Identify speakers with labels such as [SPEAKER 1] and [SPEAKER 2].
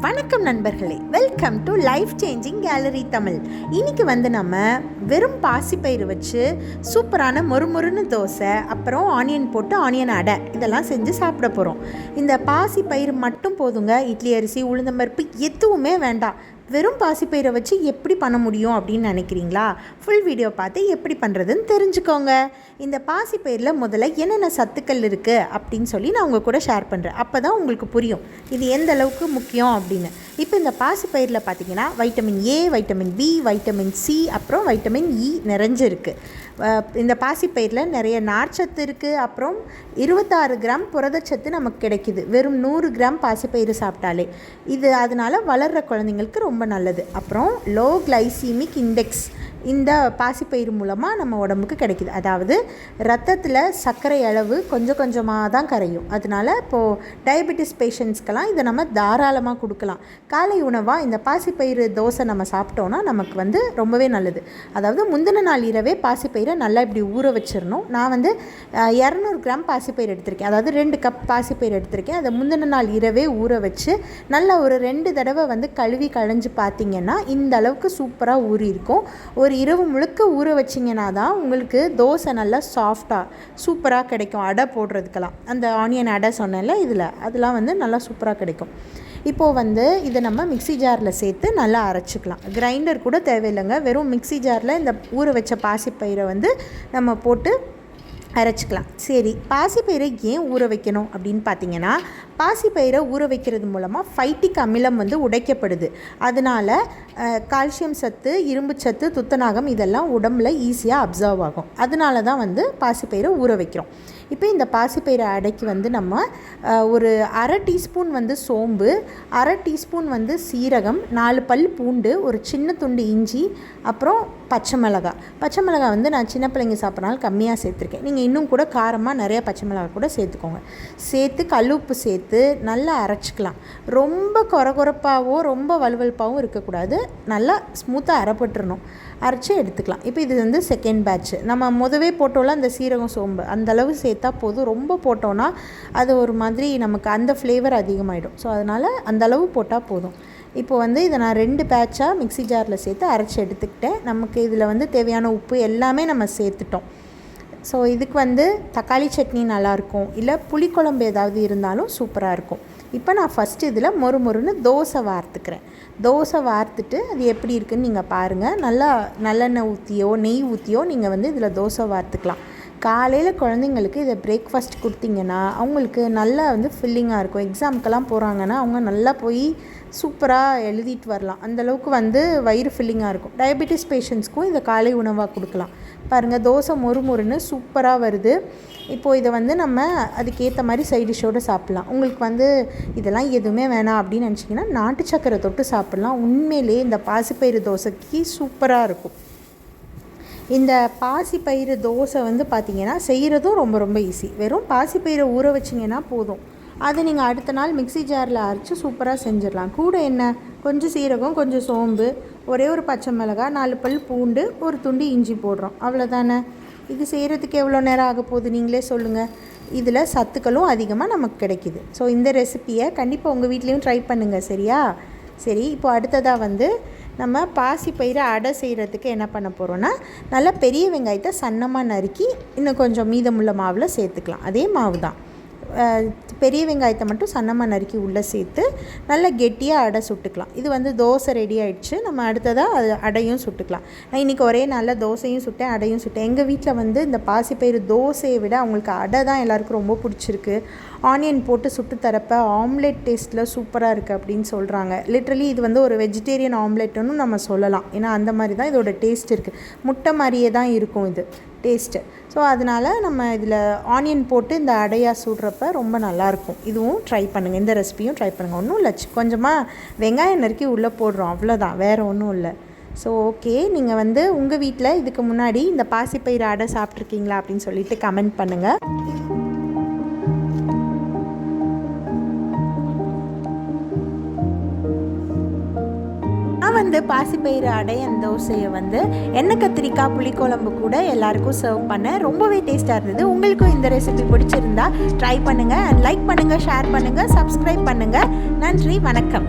[SPEAKER 1] வணக்கம் நண்பர்களே, welcome to life changing gallery Tamil. இன்றைக்கி நம்ம வெறும் பாசிப்பயிறு வச்சு சூப்பரான மொறுமொறுன்னு தோசை, அப்புறம் ஆனியன் போட்டு ஆனியன் அடை இதெல்லாம் செஞ்சு சாப்பிட போகிறோம். இந்த பாசிப்பயிறு மட்டும் போதுங்க. இட்லி அரிசி, உளுந்தம்பருப்பு எதுவுமே வேண்டாம். வெறும் பாசிப்பயிரை வச்சு எப்படி பண்ண முடியும் அப்படின்னு நினைக்கிறீங்களா? ஃபுல் வீடியோ பார்த்து எப்படி பண்ணுறதுன்னு தெரிஞ்சுக்கோங்க. இந்த பாசிப்பயிரில் முதல்ல என்னென்ன சத்துக்கள் இருக்குது அப்படின்னு சொல்லி நான் உங்கள் கூட ஷேர் பண்ணுறேன். அப்போ தான் உங்களுக்கு புரியும் இது எந்த அளவுக்கு முக்கியம் அப்படின்னு. இப்போ இந்த பாசிப்பயிரில் பார்த்திங்கன்னா vitamin A, vitamin B, vitamin C, அப்புறம் வைட்டமின் இ நிறைஞ்சிருக்கு. இந்த பாசிப்பயிரில் நிறைய நார்ச்சத்து இருக்குது. அப்புறம் 26 கிராம் புரதச்சத்து நமக்கு கிடைக்கிது வெறும் 100 கிராம் பாசிப்பயிறு சாப்பிட்டாலே. இது அதனால் வளர்கிற குழந்தைங்களுக்கு ரொம்ப நல்லது. அப்புறம் லோ கிளைசிமிக் இண்டெக்ஸ் இந்த பாசிப்பயிறு மூலமாக நம்ம உடம்புக்கு கிடைக்கிது. அதாவது ரத்தத்தில் சர்க்கரை அளவு கொஞ்சம் கொஞ்சமாக தான் கரையும். அதனால் இப்போது டயபெட்டிஸ் பேஷண்ட்ஸ்க்கெல்லாம் இதை நம்ம தாராளமாக கொடுக்கலாம். காலை உணவாக இந்த பாசிப்பயிறு தோசை நம்ம சாப்பிட்டோன்னா நமக்கு ரொம்பவே நல்லது. அதாவது முந்தின நாள் இரவே பாசிப்பயிரை நல்லா இப்படி ஊற வச்சிடணும். நான் 200 கிராம் பாசிப்பயிறு எடுத்திருக்கேன். அதாவது 2 கப் பாசிப்பயிறு எடுத்திருக்கேன். அதை முந்தின நாள் இரவே ஊற வச்சு நல்லா ஒரு 2 தடவை கழுவி களைஞ்சு பார்த்திங்கன்னா இந்த அளவுக்கு சூப்பராக ஊறி இருக்கும். ஒரு இரவு முழுக்க ஊற வச்சிங்கன்னா தான் உங்களுக்கு தோசை நல்லா சாஃப்டாக சூப்பராக கிடைக்கும். அடை போடுறதுக்கெல்லாம் அந்த ஆனியன் அடை சொன்னேன்ல, அதெல்லாம் நல்லா சூப்பராக கிடைக்கும். இப்போது இதை நம்ம மிக்ஸி ஜாரில் சேர்த்து நல்லா அரைச்சிக்கலாம். கிரைண்டர் கூட தேவையில்லைங்க. வெறும் மிக்ஸி ஜாரில் இந்த ஊற வச்ச பாசிப்பயிரை நம்ம போட்டு அரைச்சிக்கலாம். சரி, பாசிப்பயிரை ஏன் ஊற வைக்கணும் அப்படின்னு பார்த்தீங்கன்னா, பாசிப்பயிரை ஊற வைக்கிறது மூலமாக ஃபைட்டிக் அமிலம் உடைக்கப்படுது. அதனால் கால்சியம் சத்து, இரும்பு சத்து, துத்தநாகம் இதெல்லாம் உடம்புல ஈஸியாக அப்சர்வ் ஆகும். அதனால தான் பாசிப்பயிரை ஊற வைக்கிறோம். இப்போ இந்த பாசிப்பயிரை அடைக்கு நம்ம ஒரு அரை டீஸ்பூன் சோம்பு, அரை டீஸ்பூன் சீரகம், 4 பல் பூண்டு, ஒரு சின்ன துண்டு இஞ்சி, அப்புறம் பச்சை மிளகாய் நான் சின்ன பிள்ளைங்க சாப்பிட்றனால கம்மியாக சேர்த்துருக்கேன். நீங்கள் இன்னும் கூட காரமாக நிறையா பச்சை மிளகாய் கூட சேர்த்துக்கோங்க. சேர்த்து கல்லுப்பு சேர்த்து நல்லா அரைச்சிக்கலாம். ரொம்ப கொரகொரப்பாகவோ ரொம்ப வலுவலுப்பாகவும் இருக்கக்கூடாது. நல்லா ஸ்மூத்தாக அரைப்பட்டுறணும். அரைச்சி எடுத்துக்கலாம். இப்போ இது செகண்ட் பேட்ச். நம்ம முதவே போட்டோம்ல அந்த சீரகம், சோம்பு அந்தளவு சேர்த்தா போதும். ரொம்ப போட்டோன்னா அது ஒரு மாதிரி நமக்கு அந்த ஃப்ளேவர் அதிகமாகிடும். ஸோ அதனால் அந்தளவு போட்டால் போதும். இப்போது இதை நான் 2 பேட்சாக மிக்ஸி ஜாரில் சேர்த்து அரைச்சி எடுத்துக்கிட்டேன். நமக்கு இதில் தேவையான உப்பு எல்லாமே நம்ம சேர்த்துட்டோம். ஸோ இதுக்கு தக்காளி சட்னி நல்லாயிருக்கும், இல்லை புளிக்குழம்பு ஏதாவது இருந்தாலும் சூப்பராக இருக்கும். இப்போ நான் ஃபஸ்ட்டு இதில் மொறுமொறுன்னு தோசை வார்த்துக்கிறேன். தோசை வார்த்துட்டு அது எப்படி இருக்குதுன்னு நீங்கள் பாருங்கள். நல்லா நல்லெண்ணெய் ஊற்றியோ நெய் ஊற்றியோ நீங்கள் இதில் தோசை வார்த்துக்கலாம். காலையில் குழந்தைங்களுக்கு இதை பிரேக்ஃபாஸ்ட் கொடுத்தீங்கன்னா அவங்களுக்கு நல்லா ஃபில்லிங்காக இருக்கும். எக்ஸாமுக்கெல்லாம் போகிறாங்கன்னா அவங்க நல்லா போய் சூப்பராக எழுதிட்டு வரலாம். அந்தளவுக்கு வயிறு ஃபில்லிங்காக இருக்கும். டயபெட்டிஸ் பேஷண்ட்ஸ்க்கும் இதை காலை உணவாக கொடுக்கலாம். பாருங்கள், தோசை மொறுமொறுன்னு சூப்பராக வருது. இப்போது இதை நம்ம அதுக்கேற்ற மாதிரி சைட் டிஷ்ஷோடு சாப்பிட்லாம். உங்களுக்கு இதெல்லாம் எதுவுமே வேணாம் அப்படின்னு நினச்சிங்கன்னா நாட்டு சக்கரை தொட்டு சாப்பிட்லாம். உண்மையிலேயே இந்த பாசிப்பயிறு தோசைக்கு சூப்பராக இருக்கும். இந்த பாசிப்பயிறு தோசை பார்த்திங்கன்னா செய்கிறதும் ரொம்ப ரொம்ப ஈஸி. வெறும் பாசிப்பயிரை ஊற வச்சிங்கன்னா போதும். அதை நீங்கள் அடுத்த நாள் மிக்ஸி ஜாரில் அரைச்சி சூப்பராக செஞ்சிடலாம். கூட என்ன, கொஞ்சம் சீரகம், கொஞ்சம் சோம்பு, ஒரே ஒரு பச்சை மிளகாய், 4 பல் பூண்டு, ஒரு துண்டு இஞ்சி போடுறோம். அவ்வளோதானே. இது செய்கிறதுக்கு எவ்வளோ நேரம் ஆக போகுது நீங்களே சொல்லுங்கள். இதில் சத்துக்களும் அதிகமாக நமக்கு கிடைக்கிது. ஸோ இந்த ரெசிப்பியை கண்டிப்பாக உங்கள் வீட்லேயும் ட்ரை பண்ணுங்கள். சரியா? சரி, இப்போ அடுத்ததாக நம்ம பாசிப்பயிறு அடை செய்கிறதுக்கு என்ன பண்ண போகிறோன்னா, நல்லா பெரிய வெங்காயத்தை சன்னமாக நறுக்கி இன்னும் கொஞ்சம் மீதமுள்ள மாவில் சேர்த்துக்கலாம். அதே மாவு தான். பெரிய வெங்காயத்தை மட்டும் சன்னமாக நறுக்கி உள்ளே சேர்த்து நல்லா கெட்டியாக அடை சுட்டுக்கலாம். இது தோசை ரெடி ஆகிடுச்சு. நம்ம அடுத்ததாக அது அடையும் சுட்டுக்கலாம். நான் இன்றைக்கி ஒரே நாளில் தோசையும் சுட்டேன், அடையும் சுட்டேன். எங்கள் வீட்டில் இந்த பாசிப்பயிறு தோசையை விட அவங்களுக்கு அடை தான் எல்லாருக்கும் ரொம்ப பிடிச்சிருக்கு. ஆனியன் போட்டு சுட்டு தரப்போ ஆம்லெட் டேஸ்ட்டில் சூப்பராக இருக்குது அப்படின்னு சொல்கிறாங்க. லிட்ரலி இது ஒரு வெஜிடேரியன் ஆம்லெட்டுன்னு நம்ம சொல்லலாம். ஏன்னா அந்த மாதிரி தான் இதோட டேஸ்ட் இருக்குது. முட்டை மாதிரியே தான் இருக்கும் இது டேஸ்ட்டு. ஸோ அதனால் நம்ம இதில் ஆனியன் போட்டு இந்த அடையாக சுடுறப்ப ரொம்ப நல்லாயிருக்கும். இதுவும் ட்ரை பண்ணுங்கள். இந்த ரெசிபியும் ட்ரை பண்ணுங்கள். ஒன்றும் இல்லை, கொஞ்சமாக வெங்காயம் நறுக்கி உள்ளே போடுறோம், அவ்வளோதான், வேறு ஒன்றும் இல்லை. ஸோ ஓகே, நீங்கள் உங்கள் வீட்டில் இதுக்கு முன்னாடி இந்த பாசிப்பயிறு அடை சாப்பிட்ருக்கீங்களா அப்படின்னு சொல்லிட்டு கமெண்ட் பண்ணுங்கள். நான் பாசிப்பயிறு அடையன் தோசையை எண்ணெய் கத்திரிக்காய் புளிக்குழம்பு கூட எல்லாருக்கும் சர்வ் பண்ணேன். ரொம்பவே டேஸ்ட்டாக இருந்தது. உங்களுக்கும் இந்த ரெசிபி பிடிச்சிருந்தா ட்ரை பண்ணுங்கள், லைக் பண்ணுங்கள், ஷேர் பண்ணுங்கள், சப்ஸ்கிரைப் பண்ணுங்கள். நன்றி, வணக்கம்.